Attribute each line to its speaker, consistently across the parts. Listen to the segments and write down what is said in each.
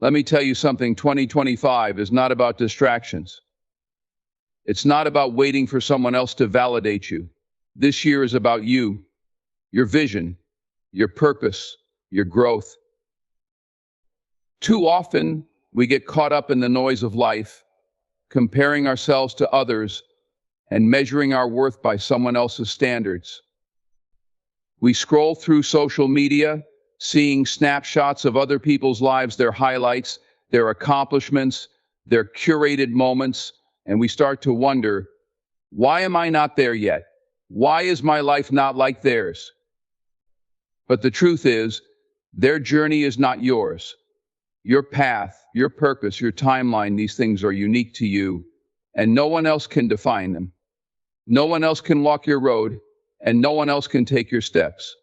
Speaker 1: Let me tell you something, 2025 is not about distractions. It's not about waiting for someone else to validate you. This year is about you, your vision, your purpose, your growth. Too often, we get caught up in the noise of life, comparing ourselves to others and measuring our worth by someone else's standards. We scroll through social media, seeing snapshots of other people's lives, their highlights, their accomplishments, their curated moments, and we start to wonder, why am I not there yet? Why is my life not like theirs? But the truth is, their journey is not yours. Your path, your purpose, your timeline, these things are unique to you, and no one else can define them. No one else can walk your road, and no one else can take your steps.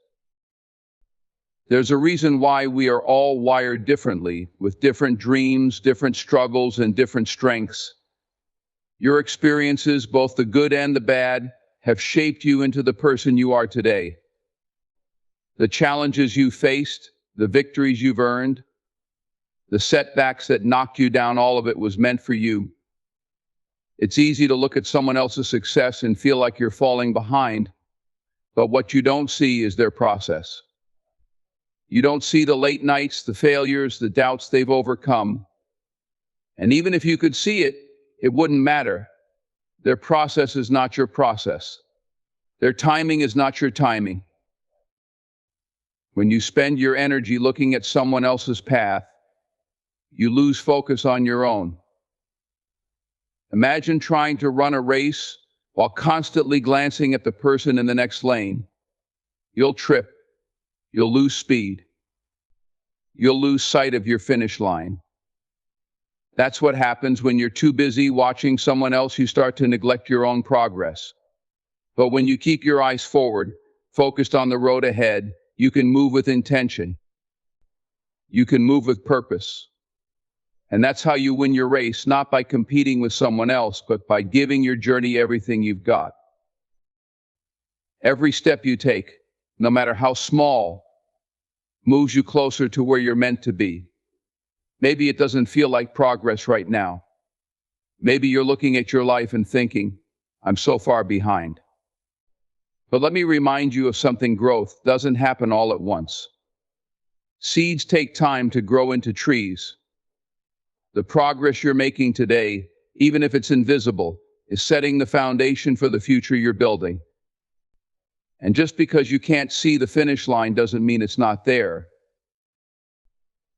Speaker 1: There's a reason why we are all wired differently, with different dreams, different struggles, and different strengths. Your experiences, both the good and the bad, have shaped you into the person you are today. The challenges you faced, the victories you've earned, the setbacks that knocked you down, all of it was meant for you. It's easy to look at someone else's success and feel like you're falling behind, but what you don't see is their process. You don't see the late nights, the failures, the doubts they've overcome. And even if you could see it, it wouldn't matter. Their process is not your process. Their timing is not your timing. When you spend your energy looking at someone else's path, you lose focus on your own. Imagine trying to run a race while constantly glancing at the person in the next lane. You'll trip. You'll lose speed. You'll lose sight of your finish line. That's what happens when you're too busy watching someone else. You start to neglect your own progress. But when you keep your eyes forward, focused on the road ahead, you can move with intention. You can move with purpose. And that's how you win your race, not by competing with someone else, but by giving your journey everything you've got. Every step you take, no matter how small, moves you closer to where you're meant to be. Maybe it doesn't feel like progress right now. Maybe you're looking at your life and thinking, I'm so far behind. But let me remind you of something: growth doesn't happen all at once. Seeds take time to grow into trees. The progress you're making today, even if it's invisible, is setting the foundation for the future you're building. And just because you can't see the finish line doesn't mean it's not there.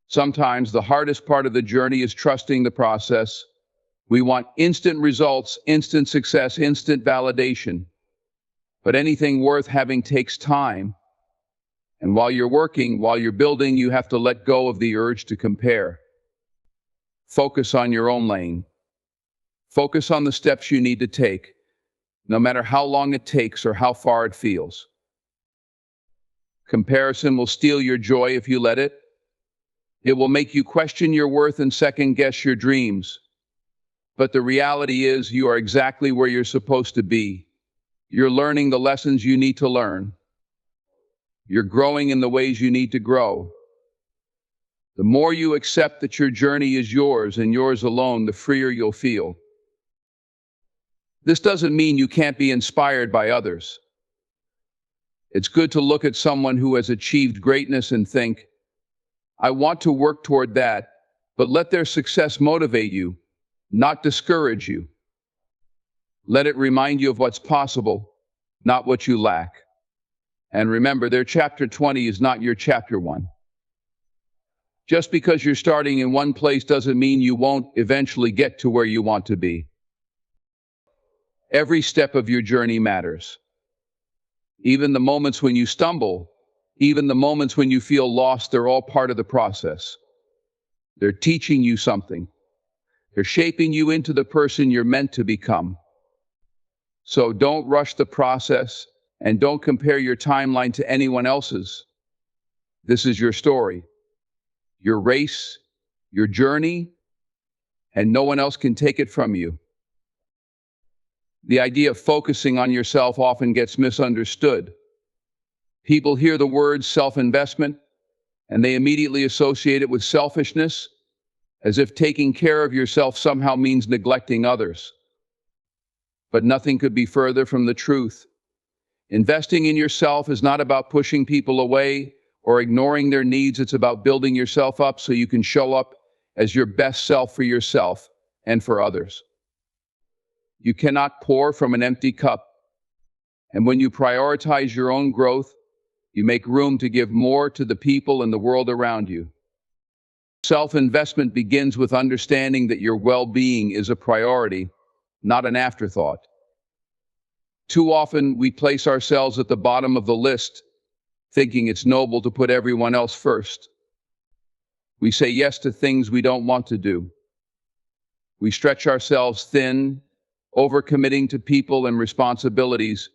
Speaker 1: Sometimes the hardest part of the journey is trusting the process. We want instant results, instant success, instant validation. But anything worth having takes time. And while you're working, while you're building, you have to let go of the urge to compare. Focus on your own lane. Focus on the steps you need to take, no matter how long it takes or how far it feels. Comparison will steal your joy if you let it. It will make you question your worth and second-guess your dreams. But the reality is, you are exactly where you're supposed to be. You're learning the lessons you need to learn. You're growing in the ways you need to grow. The more you accept that your journey is yours and yours alone, the freer you'll feel. This doesn't mean you can't be inspired by others. It's good to look at someone who has achieved greatness and think, I want to work toward that, but let their success motivate you, not discourage you. Let it remind you of what's possible, not what you lack. And remember, their chapter 20 is not your chapter 1. Just because you're starting in one place doesn't mean you won't eventually get to where you want to be. Every step of your journey matters. Even the moments when you stumble, even the moments when you feel lost, they're all part of the process. They're teaching you something. They're shaping you into the person you're meant to become. So don't rush the process and don't compare your timeline to anyone else's. This is your story, your race, your journey, and no one else can take it from you. The idea of focusing on yourself often gets misunderstood. People hear the word self-investment, and they immediately associate it with selfishness, as if taking care of yourself somehow means neglecting others. But nothing could be further from the truth. Investing in yourself is not about pushing people away or ignoring their needs. It's about building yourself up so you can show up as your best self for yourself and for others. You cannot pour from an empty cup. And when you prioritize your own growth, you make room to give more to the people and the world around you. Self-investment begins with understanding that your well-being is a priority, not an afterthought. Too often, we place ourselves at the bottom of the list, thinking it's noble to put everyone else first. We say yes to things we don't want to do. We stretch ourselves thin, overcommitting to people and responsibilities,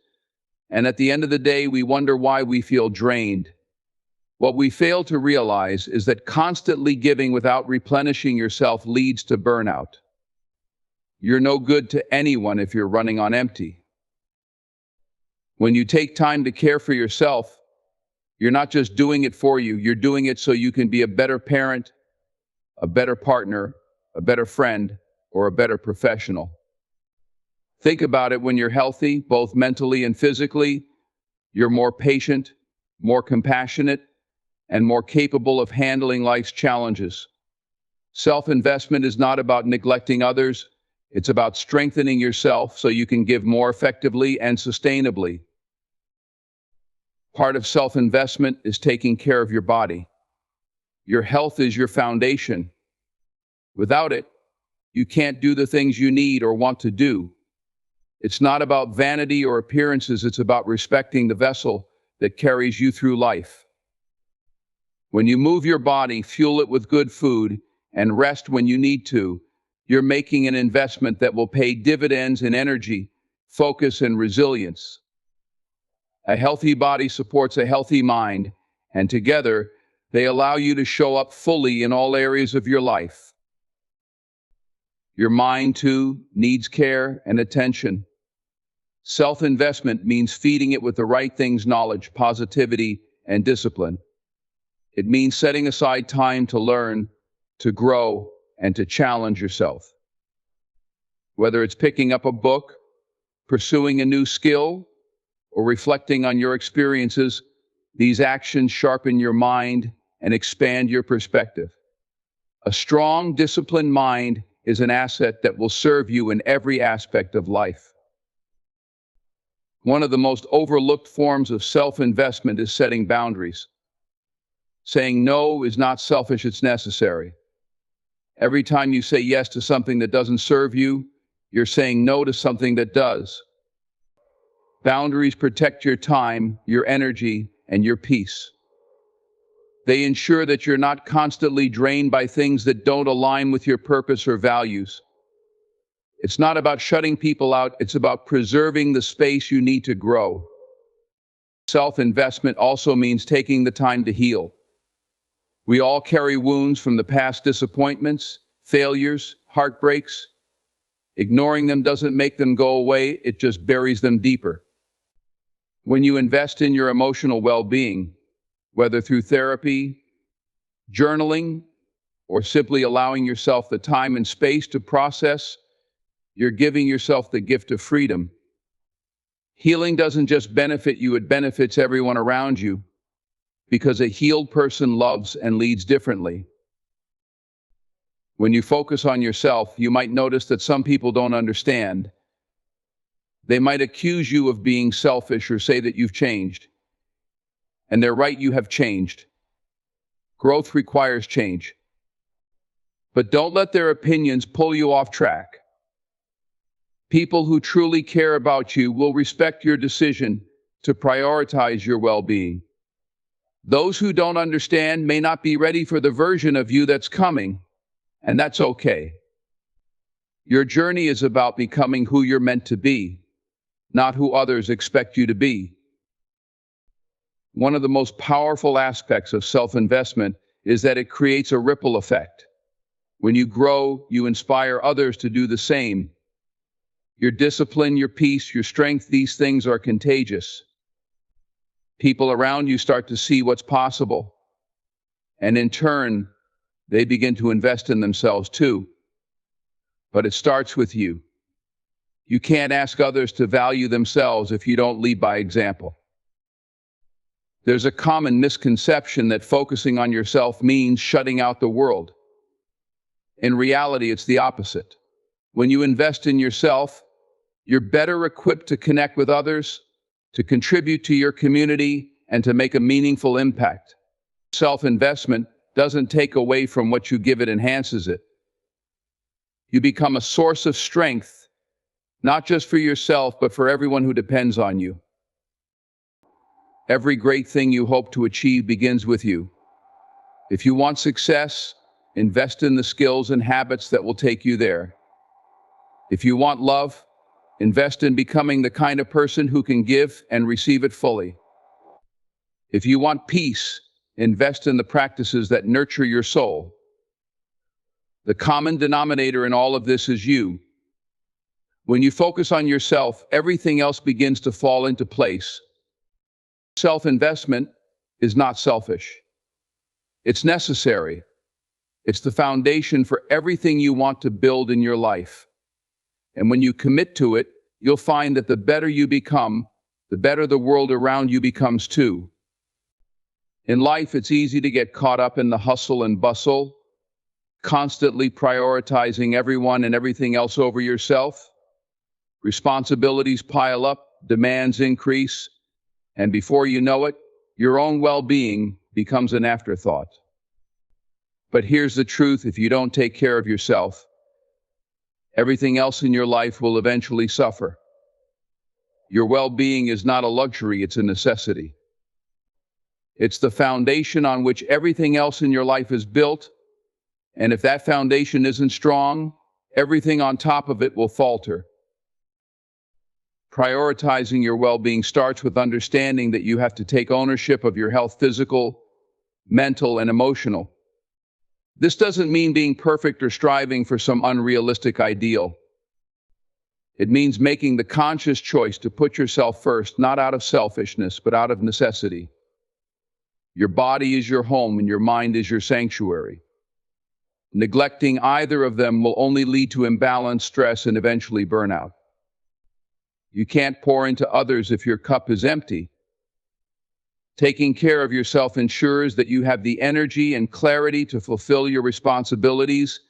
Speaker 1: and at the end of the day, we wonder why we feel drained. What we fail to realize is that constantly giving without replenishing yourself leads to burnout. You're no good to anyone if you're running on empty. When you take time to care for yourself, you're not just doing it for you, you're doing it so you can be a better parent, a better partner, a better friend, or a better professional. Think about it: when you're healthy, both mentally and physically, you're more patient, more compassionate, and more capable of handling life's challenges. Self-investment is not about neglecting others, it's about strengthening yourself so you can give more effectively and sustainably. Part of self-investment is taking care of your body. Your health is your foundation. Without it, you can't do the things you need or want to do. It's not about vanity or appearances, it's about respecting the vessel that carries you through life. When you move your body, fuel it with good food, and rest when you need to, you're making an investment that will pay dividends in energy, focus, and resilience. A healthy body supports a healthy mind, and together, they allow you to show up fully in all areas of your life. Your mind, too, needs care and attention. Self-investment means feeding it with the right things: knowledge, positivity, and discipline. It means setting aside time to learn, to grow, and to challenge yourself. Whether it's picking up a book, pursuing a new skill, or reflecting on your experiences, these actions sharpen your mind and expand your perspective. A strong, disciplined mind is an asset that will serve you in every aspect of life. One of the most overlooked forms of self-investment is setting boundaries. Saying no is not selfish, it's necessary. Every time you say yes to something that doesn't serve you, you're saying no to something that does. Boundaries protect your time, your energy, and your peace. They ensure that you're not constantly drained by things that don't align with your purpose or values. It's not about shutting people out, it's about preserving the space you need to grow. Self-investment also means taking the time to heal. We all carry wounds from the past: disappointments, failures, heartbreaks. Ignoring them doesn't make them go away, it just buries them deeper. When you invest in your emotional well-being, whether through therapy, journaling, or simply allowing yourself the time and space to process, you're giving yourself the gift of freedom. Healing doesn't just benefit you, it benefits everyone around you, because a healed person loves and leads differently. When you focus on yourself, you might notice that some people don't understand. They might accuse you of being selfish or say that you've changed. And they're right, you have changed. Growth requires change. But don't let their opinions pull you off track. People who truly care about you will respect your decision to prioritize your well-being. Those who don't understand may not be ready for the version of you that's coming, and that's okay. Your journey is about becoming who you're meant to be, not who others expect you to be. One of the most powerful aspects of self-investment is that it creates a ripple effect. When you grow, you inspire others to do the same. Your discipline, your peace, your strength, these things are contagious. People around you start to see what's possible. And in turn, They begin to invest in themselves too. But it starts with you. You can't ask others to value themselves if you don't lead by example. There's a common misconception that focusing on yourself means shutting out the world. In reality, it's the opposite. When you invest in yourself, you're better equipped to connect with others, to contribute to your community, and to make a meaningful impact. Self-investment doesn't take away from what you give, it enhances it. You become a source of strength, not just for yourself, but for everyone who depends on you. Every great thing you hope to achieve begins with you. If you want success, invest in the skills and habits that will take you there. If you want love, invest in becoming the kind of person who can give and receive it fully. If you want peace, invest in the practices that nurture your soul. The common denominator in all of this is you. When you focus on yourself, everything else begins to fall into place. Self-investment is not selfish. It's necessary. It's the foundation for everything you want to build in your life. And when you commit to it, you'll find that the better you become, the better the world around you becomes too. In life, it's easy to get caught up in the hustle and bustle, constantly prioritizing everyone and everything else over yourself. Responsibilities pile up, demands increase, and before you know it, your own well-being becomes an afterthought. But here's the truth: if you don't take care of yourself, everything else in your life will eventually suffer. Your well-being is not a luxury, it's a necessity. It's the foundation on which everything else in your life is built, and if that foundation isn't strong, everything on top of it will falter. Prioritizing your well-being starts with understanding that you have to take ownership of your health: physical, mental, and emotional. This doesn't mean being perfect or striving for some unrealistic ideal. It means making the conscious choice to put yourself first, not out of selfishness, but out of necessity. Your body is your home and your mind is your sanctuary. Neglecting either of them will only lead to imbalance, stress, and eventually burnout. You can't pour into others if your cup is empty. Taking care of yourself ensures that you have the energy and clarity to fulfill your responsibilities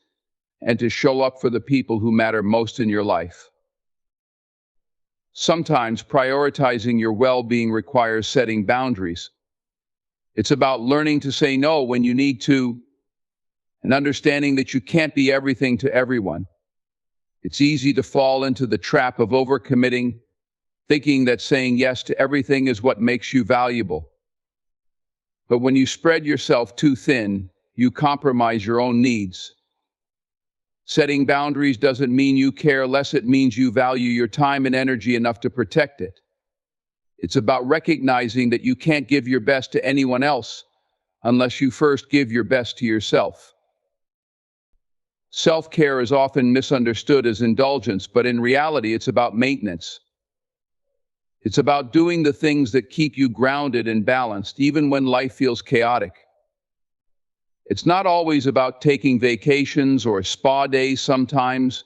Speaker 1: and to show up for the people who matter most in your life. Sometimes prioritizing your well-being requires setting boundaries. It's about learning to say no when you need to, and understanding that you can't be everything to everyone. It's easy to fall into the trap of overcommitting, thinking that saying yes to everything is what makes you valuable. But when you spread yourself too thin, you compromise your own needs. Setting boundaries doesn't mean you care less, it means you value your time and energy enough to protect it. It's about recognizing that you can't give your best to anyone else unless you first give your best to yourself. Self-care is often misunderstood as indulgence, but in reality, it's about maintenance. It's about doing the things that keep you grounded and balanced, even when life feels chaotic. It's not always about taking vacations or spa days. Sometimes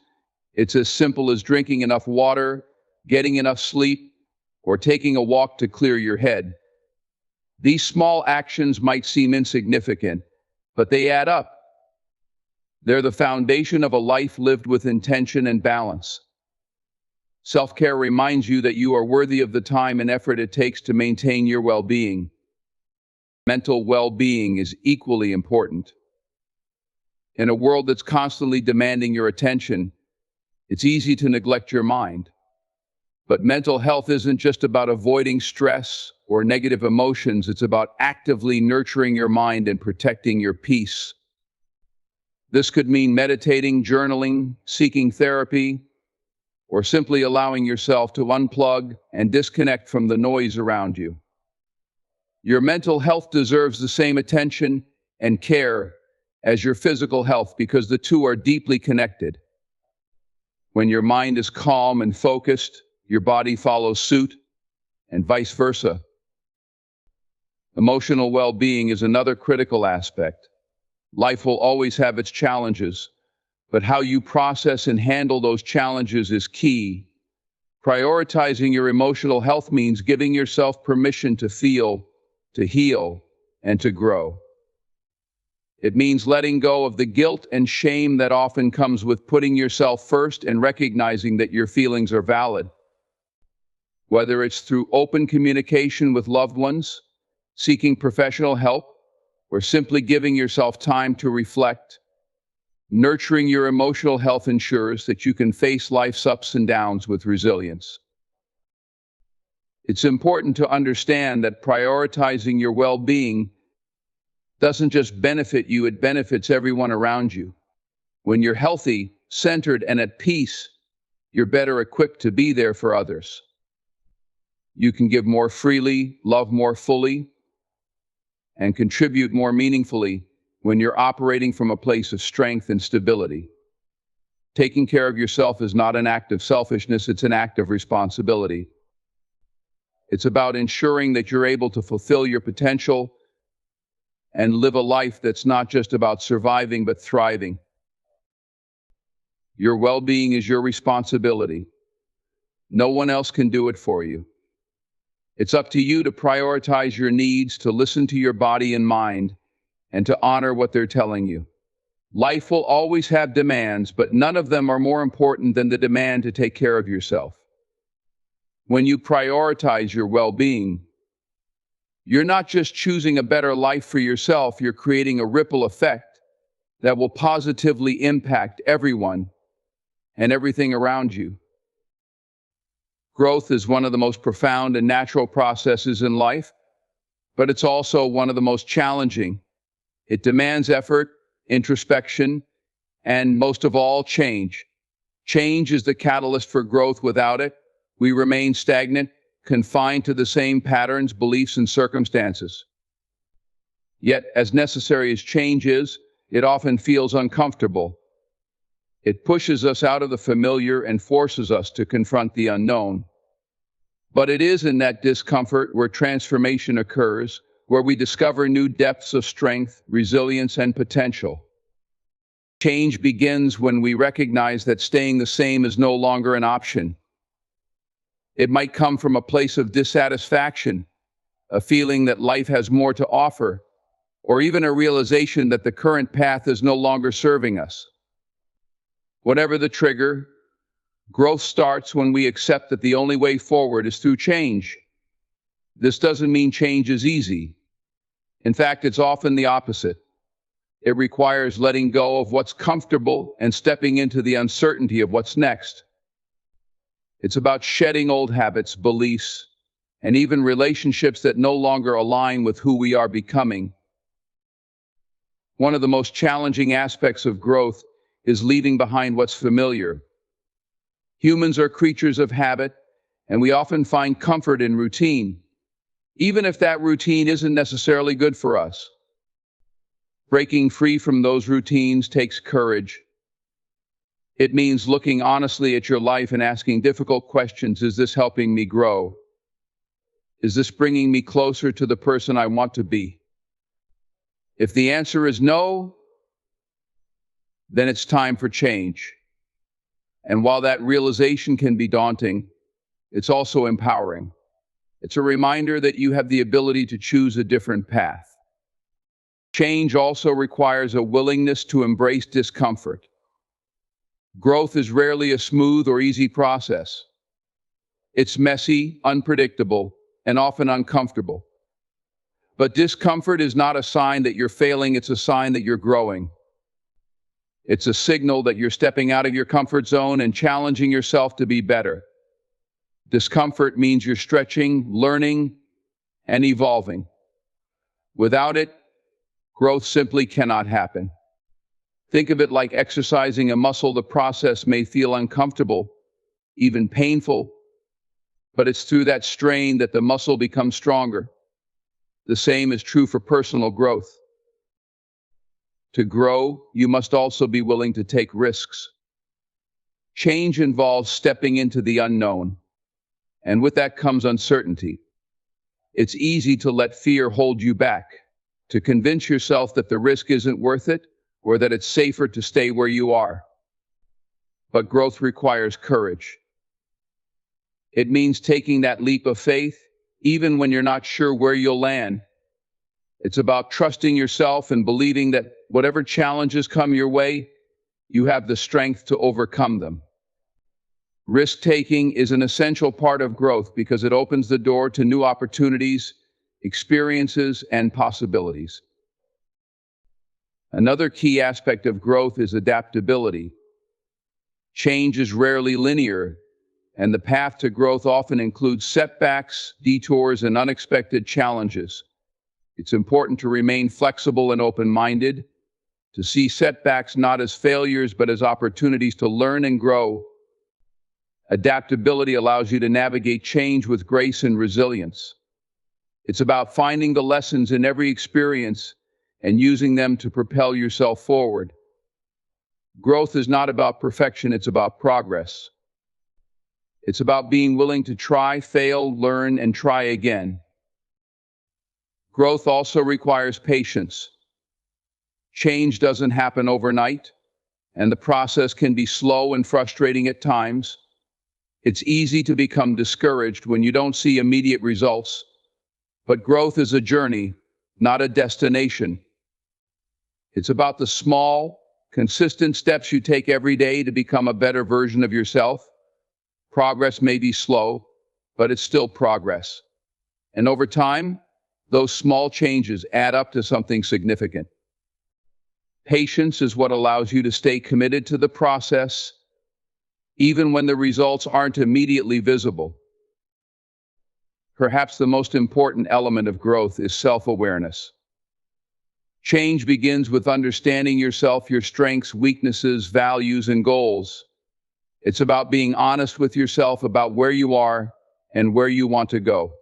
Speaker 1: it's as simple as drinking enough water, getting enough sleep, or taking a walk to clear your head. These small actions might seem insignificant, but they add up. They're the foundation of a life lived with intention and balance. Self-care reminds you that you are worthy of the time and effort it takes to maintain your well-being. Mental well-being is equally important. In a world that's constantly demanding your attention, it's easy to neglect your mind. But mental health isn't just about avoiding stress or negative emotions, it's about actively nurturing your mind and protecting your peace. This could mean meditating, journaling, seeking therapy, or simply allowing yourself to unplug and disconnect from the noise around you. Your mental health deserves the same attention and care as your physical health because the two are deeply connected. When your mind is calm and focused, your body follows suit, and vice versa. Emotional well-being is another critical aspect. Life will always have its challenges, but how you process and handle those challenges is key. Prioritizing your emotional health means giving yourself permission to feel, to heal, and to grow. It means letting go of the guilt and shame that often comes with putting yourself first and recognizing that your feelings are valid. Whether it's through open communication with loved ones, seeking professional help, or simply giving yourself time to reflect, nurturing your emotional health ensures that you can face life's ups and downs with resilience. It's important to understand that prioritizing your well-being doesn't just benefit you, it benefits everyone around you. When you're healthy, centered, and at peace, you're better equipped to be there for others. You can give more freely, love more fully, and contribute more meaningfully when you're operating from a place of strength and stability. Taking care of yourself is not an act of selfishness, it's an act of responsibility. It's about ensuring that you're able to fulfill your potential and live a life that's not just about surviving but thriving. Your well-being is your responsibility. No one else can do it for you. It's up to you to prioritize your needs, to listen to your body and mind, and to honor what they're telling you. Life will always have demands, but none of them are more important than the demand to take care of yourself. When you prioritize your well-being, you're not just choosing a better life for yourself, you're creating a ripple effect that will positively impact everyone and everything around you. Growth is one of the most profound and natural processes in life, but it's also one of the most challenging. It demands effort, introspection, and most of all, change. Change is the catalyst for growth. Without it, we remain stagnant, confined to the same patterns, beliefs, and circumstances. Yet, as necessary as change is, it often feels uncomfortable. It pushes us out of the familiar and forces us to confront the unknown. But it is in that discomfort where transformation occurs, where we discover new depths of strength, resilience, and potential. Change begins when we recognize that staying the same is no longer an option. It might come from a place of dissatisfaction, a feeling that life has more to offer, or even a realization that the current path is no longer serving us. Whatever the trigger, growth starts when we accept that the only way forward is through change. This doesn't mean change is easy. In fact, it's often the opposite. It requires letting go of what's comfortable and stepping into the uncertainty of what's next. It's about shedding old habits, beliefs, and even relationships that no longer align with who we are becoming. One of the most challenging aspects of growth is leaving behind what's familiar. Humans are creatures of habit, and we often find comfort in routine, even if that routine isn't necessarily good for us. Breaking free from those routines takes courage. It means looking honestly at your life and asking difficult questions. Is this helping me grow? Is this bringing me closer to the person I want to be? If the answer is no, then it's time for change. And while that realization can be daunting, it's also empowering. It's a reminder that you have the ability to choose a different path. Change also requires a willingness to embrace discomfort. Growth is rarely a smooth or easy process. It's messy, unpredictable, and often uncomfortable. But discomfort is not a sign that you're failing, it's a sign that you're growing. It's a signal that you're stepping out of your comfort zone and challenging yourself to be better. Discomfort means you're stretching, learning, and evolving. Without it, growth simply cannot happen. Think of it like exercising a muscle. The process may feel uncomfortable, even painful, but it's through that strain that the muscle becomes stronger. The same is true for personal growth. To grow, you must also be willing to take risks. Change involves stepping into the unknown, and with that comes uncertainty. It's easy to let fear hold you back, to convince yourself that the risk isn't worth it or that it's safer to stay where you are. But growth requires courage. It means taking that leap of faith, even when you're not sure where you'll land. It's about trusting yourself and believing that whatever challenges come your way, you have the strength to overcome them. Risk-taking is an essential part of growth because it opens the door to new opportunities, experiences, and possibilities. Another key aspect of growth is adaptability. Change is rarely linear, and the path to growth often includes setbacks, detours, and unexpected challenges. It's important to remain flexible and open-minded, to see setbacks not as failures but as opportunities to learn and grow. Adaptability allows you to navigate change with grace and resilience. It's about finding the lessons in every experience and using them to propel yourself forward. Growth is not about perfection, it's about progress. It's about being willing to try, fail, learn, and try again. Growth also requires patience. Change doesn't happen overnight, and the process can be slow and frustrating at times. It's easy to become discouraged when you don't see immediate results, but growth is a journey, not a destination. It's about the small, consistent steps you take every day to become a better version of yourself. Progress may be slow, but it's still progress. And over time, those small changes add up to something significant. Patience is what allows you to stay committed to the process, even when the results aren't immediately visible. Perhaps the most important element of growth is self-awareness. Change begins with understanding yourself, your strengths, weaknesses, values, and goals. It's about being honest with yourself about where you are and where you want to go.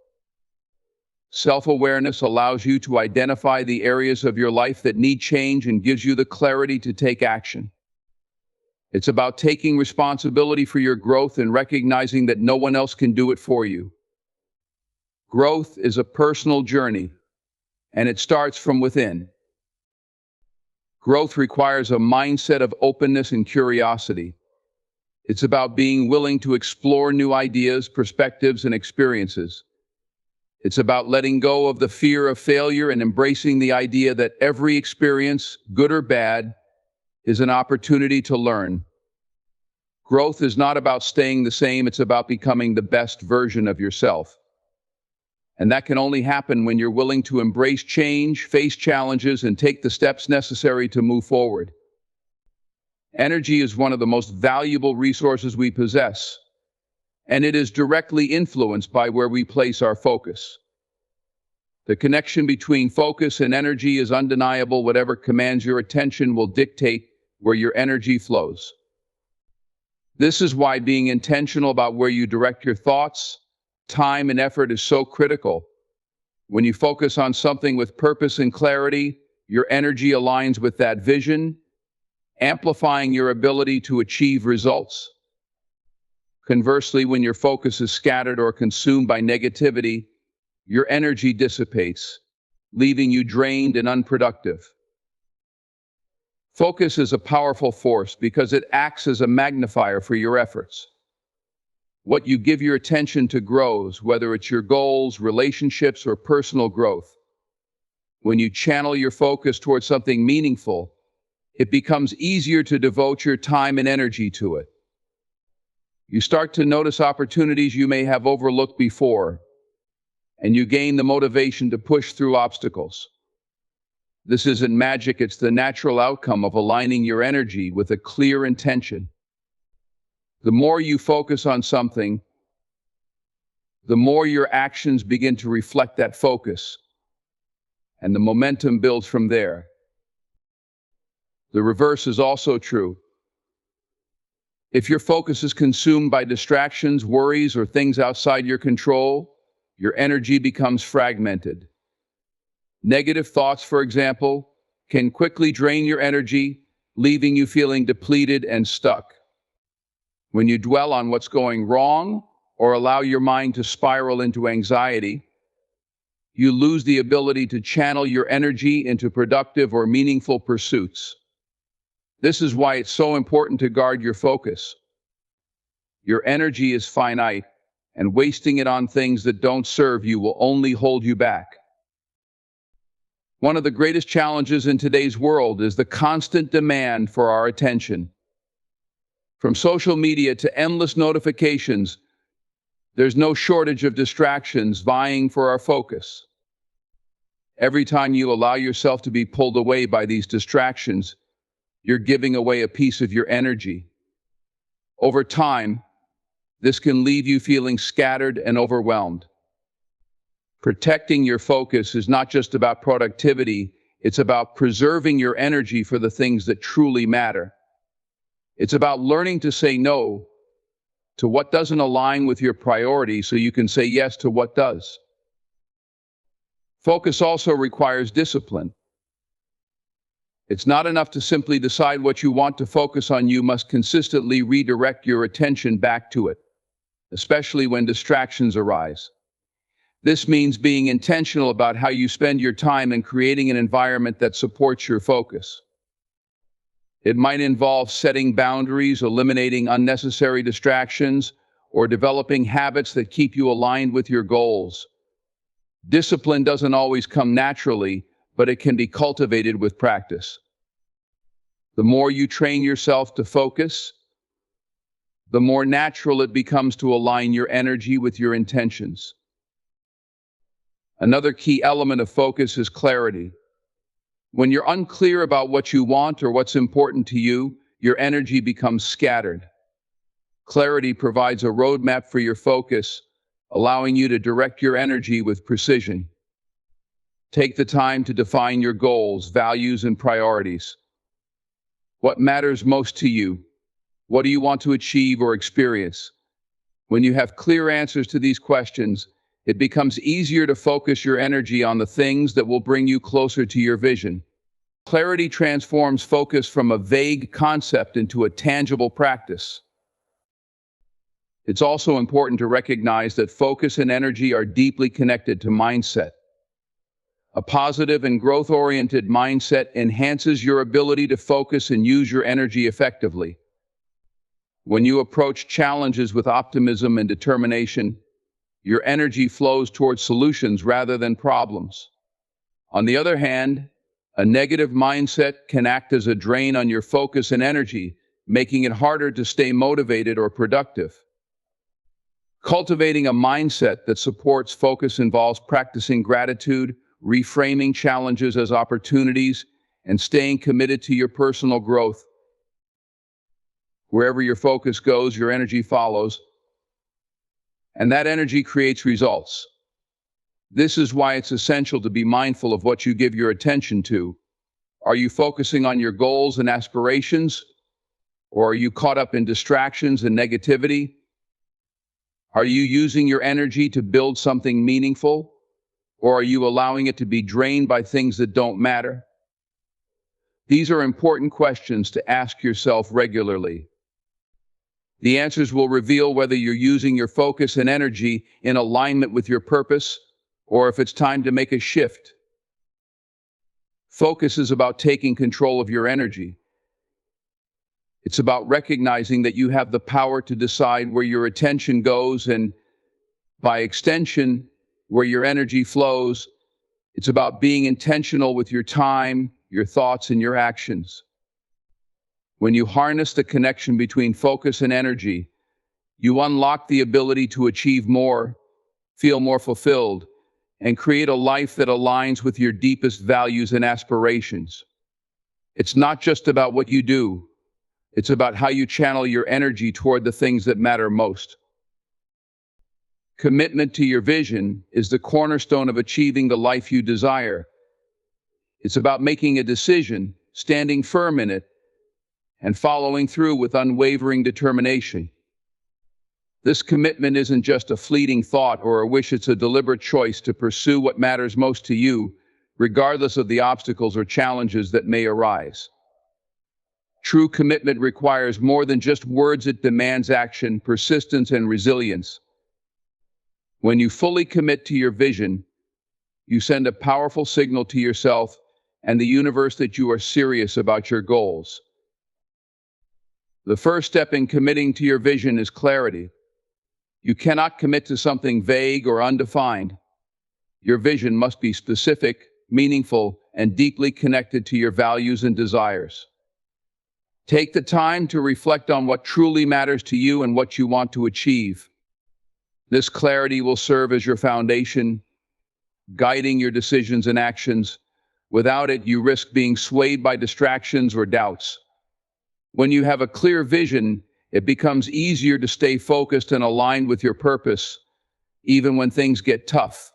Speaker 1: Self-awareness allows you to identify the areas of your life that need change and gives you the clarity to take action. It's about taking responsibility for your growth and recognizing that no one else can do it for you. Growth is a personal journey, and it starts from within. Growth requires a mindset of openness and curiosity. It's about being willing to explore new ideas, perspectives, and experiences. It's about letting go of the fear of failure and embracing the idea that every experience, good or bad, is an opportunity to learn. Growth is not about staying the same, it's about becoming the best version of yourself. And that can only happen when you're willing to embrace change, face challenges, and take the steps necessary to move forward. Energy is one of the most valuable resources we possess, and it is directly influenced by where we place our focus. The connection between focus and energy is undeniable. Whatever commands your attention will dictate where your energy flows. This is why being intentional about where you direct your thoughts, time, and effort is so critical. When you focus on something with purpose and clarity, your energy aligns with that vision, amplifying your ability to achieve results. Conversely, when your focus is scattered or consumed by negativity, your energy dissipates, leaving you drained and unproductive. Focus is a powerful force because it acts as a magnifier for your efforts. What you give your attention to grows, whether it's your goals, relationships, or personal growth. When you channel your focus towards something meaningful, it becomes easier to devote your time and energy to it. You start to notice opportunities you may have overlooked before, and you gain the motivation to push through obstacles. This isn't magic, it's the natural outcome of aligning your energy with a clear intention. The more you focus on something, the more your actions begin to reflect that focus, and the momentum builds from there. The reverse is also true. If your focus is consumed by distractions, worries, or things outside your control, your energy becomes fragmented. Negative thoughts, for example, can quickly drain your energy, leaving you feeling depleted and stuck. When you dwell on what's going wrong or allow your mind to spiral into anxiety, you lose the ability to channel your energy into productive or meaningful pursuits. This is why it's so important to guard your focus. Your energy is finite, and wasting it on things that don't serve you will only hold you back. One of the greatest challenges in today's world is the constant demand for our attention. From social media to endless notifications, there's no shortage of distractions vying for our focus. Every time you allow yourself to be pulled away by these distractions, you're giving away a piece of your energy. Over time, this can leave you feeling scattered and overwhelmed. Protecting your focus is not just about productivity, it's about preserving your energy for the things that truly matter. It's about learning to say no to what doesn't align with your priorities so you can say yes to what does. Focus also requires discipline. It's not enough to simply decide what you want to focus on. You must consistently redirect your attention back to it, especially when distractions arise. This means being intentional about how you spend your time and creating an environment that supports your focus. It might involve setting boundaries, eliminating unnecessary distractions, or developing habits that keep you aligned with your goals. Discipline doesn't always come naturally, but it can be cultivated with practice. The more you train yourself to focus, the more natural it becomes to align your energy with your intentions. Another key element of focus is clarity. When you're unclear about what you want or what's important to you, your energy becomes scattered. Clarity provides a roadmap for your focus, allowing you to direct your energy with precision. Take the time to define your goals, values, and priorities. What matters most to you? What do you want to achieve or experience? When you have clear answers to these questions, it becomes easier to focus your energy on the things that will bring you closer to your vision. Clarity transforms focus from a vague concept into a tangible practice. It's also important to recognize that focus and energy are deeply connected to mindset. A positive and growth-oriented mindset enhances your ability to focus and use your energy effectively. When you approach challenges with optimism and determination, your energy flows towards solutions rather than problems. On the other hand, a negative mindset can act as a drain on your focus and energy, making it harder to stay motivated or productive. Cultivating a mindset that supports focus involves practicing gratitude, reframing challenges as opportunities, and staying committed to your personal growth. Wherever your focus goes, your energy follows, and that energy creates results. This is why it's essential to be mindful of what you give your attention to. Are you focusing on your goals and aspirations, or are you caught up in distractions and negativity? Are you using your energy to build something meaningful, or are you allowing it to be drained by things that don't matter? These are important questions to ask yourself regularly. The answers will reveal whether you're using your focus and energy in alignment with your purpose, or if it's time to make a shift. Focus is about taking control of your energy. It's about recognizing that you have the power to decide where your attention goes and, by extension, where your energy flows. It's about being intentional with your time, your thoughts, and your actions. When you harness the connection between focus and energy, you unlock the ability to achieve more, feel more fulfilled, and create a life that aligns with your deepest values and aspirations. It's not just about what you do, it's about how you channel your energy toward the things that matter most. Commitment to your vision is the cornerstone of achieving the life you desire. It's about making a decision, standing firm in it, and following through with unwavering determination. This commitment isn't just a fleeting thought or a wish, it's a deliberate choice to pursue what matters most to you, regardless of the obstacles or challenges that may arise. True commitment requires more than just words, it demands action, persistence, and resilience. When you fully commit to your vision, You send a powerful signal to yourself and the universe that you are serious about your goals. The first step in committing to your vision is clarity. You cannot commit to something vague or undefined. Your vision must be specific, meaningful, and deeply connected to your values and desires. Take the time to reflect on what truly matters to you and what you want to achieve. This clarity will serve as your foundation, guiding your decisions and actions. Without it, you risk being swayed by distractions or doubts. When you have a clear vision, it becomes easier to stay focused and aligned with your purpose, even when things get tough.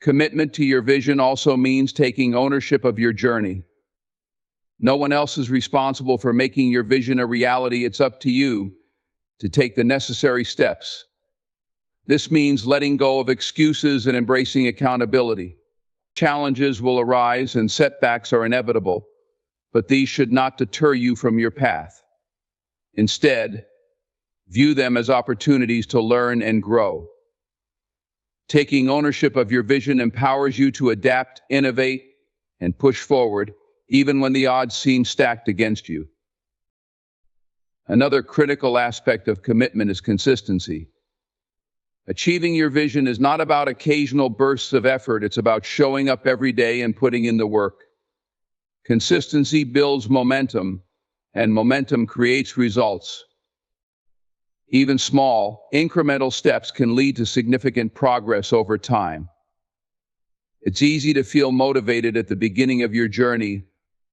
Speaker 1: Commitment to your vision also means taking ownership of your journey. No one else is responsible for making your vision a reality. It's up to you to take the necessary steps. This means letting go of excuses and embracing accountability. Challenges will arise and setbacks are inevitable, but these should not deter you from your path. Instead, view them as opportunities to learn and grow. Taking ownership of your vision empowers you to adapt, innovate, and push forward, even when the odds seem stacked against you. Another critical aspect of commitment is consistency. Achieving your vision is not about occasional bursts of effort, it's about showing up every day and putting in the work. Consistency builds momentum, and momentum creates results. Even small, incremental steps can lead to significant progress over time. It's easy to feel motivated at the beginning of your journey,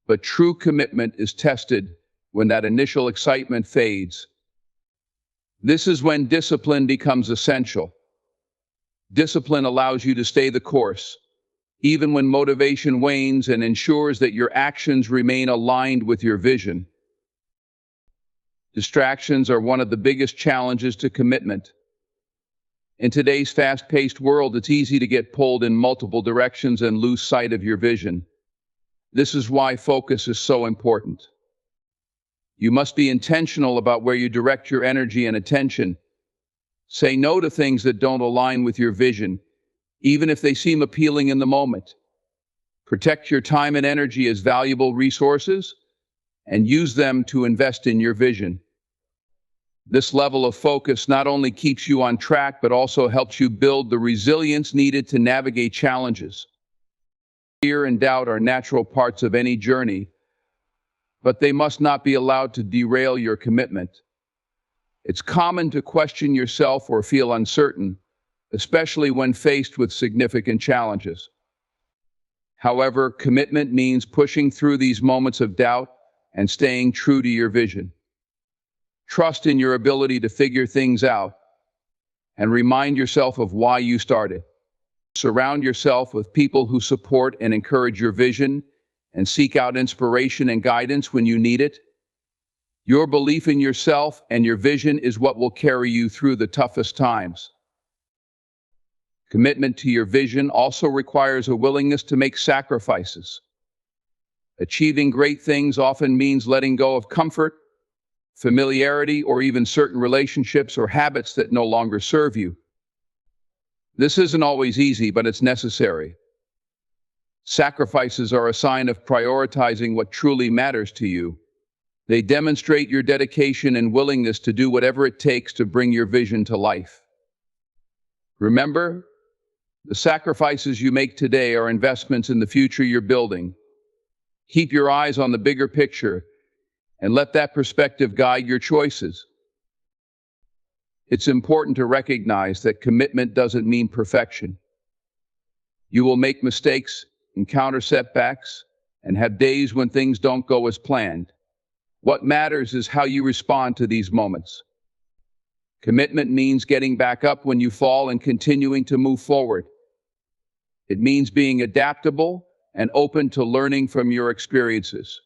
Speaker 1: but true commitment is tested when that initial excitement fades. This is when discipline becomes essential. Discipline allows you to stay the course, even when motivation wanes, and ensures that your actions remain aligned with your vision. Distractions are one of the biggest challenges to commitment. In today's fast-paced world, it's easy to get pulled in multiple directions and lose sight of your vision. This is why focus is so important. You must be intentional about where you direct your energy and attention. Say no to things that don't align with your vision, even if they seem appealing in the moment. Protect your time and energy as valuable resources, and use them to invest in your vision. This level of focus not only keeps you on track, but also helps you build the resilience needed to navigate challenges. Fear and doubt are natural parts of any journey, but they must not be allowed to derail your commitment. It's common to question yourself or feel uncertain, especially when faced with significant challenges. However, commitment means pushing through these moments of doubt and staying true to your vision. Trust in your ability to figure things out, and remind yourself of why you started. Surround yourself with people who support and encourage your vision, and seek out inspiration and guidance when you need it. Your belief in yourself and your vision is what will carry you through the toughest times. Commitment to your vision also requires a willingness to make sacrifices. Achieving great things often means letting go of comfort, familiarity, or even certain relationships or habits that no longer serve you. This isn't always easy, but it's necessary. Sacrifices are a sign of prioritizing what truly matters to you. They demonstrate your dedication and willingness to do whatever it takes to bring your vision to life. Remember, the sacrifices you make today are investments in the future you're building. Keep your eyes on the bigger picture, and let that perspective guide your choices. It's important to recognize that commitment doesn't mean perfection. You will make mistakes, encounter setbacks, and have days when things don't go as planned. What matters is how you respond to these moments. Commitment means getting back up when you fall and continuing to move forward. It means being adaptable and open to learning from your experiences.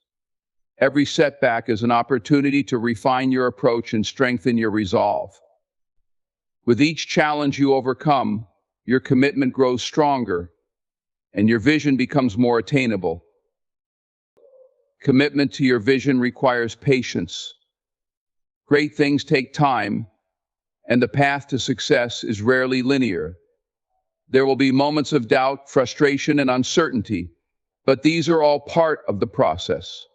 Speaker 1: Every setback is an opportunity to refine your approach and strengthen your resolve. With each challenge you overcome, your commitment grows stronger, and your vision becomes more attainable. Commitment to your vision requires patience. Great things take time, and the path to success is rarely linear. There will be moments of doubt, frustration, and uncertainty, but these are all part of the process.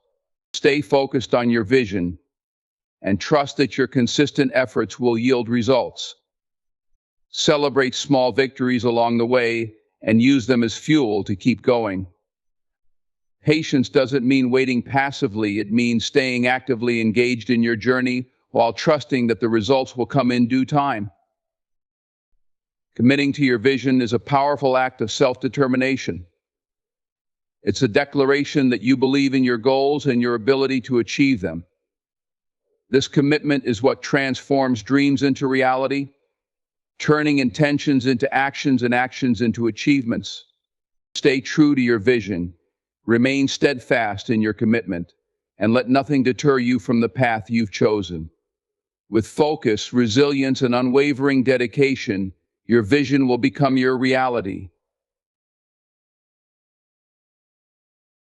Speaker 1: Stay focused on your vision and trust that your consistent efforts will yield results. Celebrate small victories along the way and use them as fuel to keep going. Patience doesn't mean waiting passively, it means staying actively engaged in your journey while trusting that the results will come in due time. Committing to your vision is a powerful act of self-determination. It's a declaration that you believe in your goals and your ability to achieve them. This commitment is what transforms dreams into reality, turning intentions into actions and actions into achievements. Stay true to your vision, remain steadfast in your commitment, and let nothing deter you from the path you've chosen. With focus, resilience, and unwavering dedication, your vision will become your reality.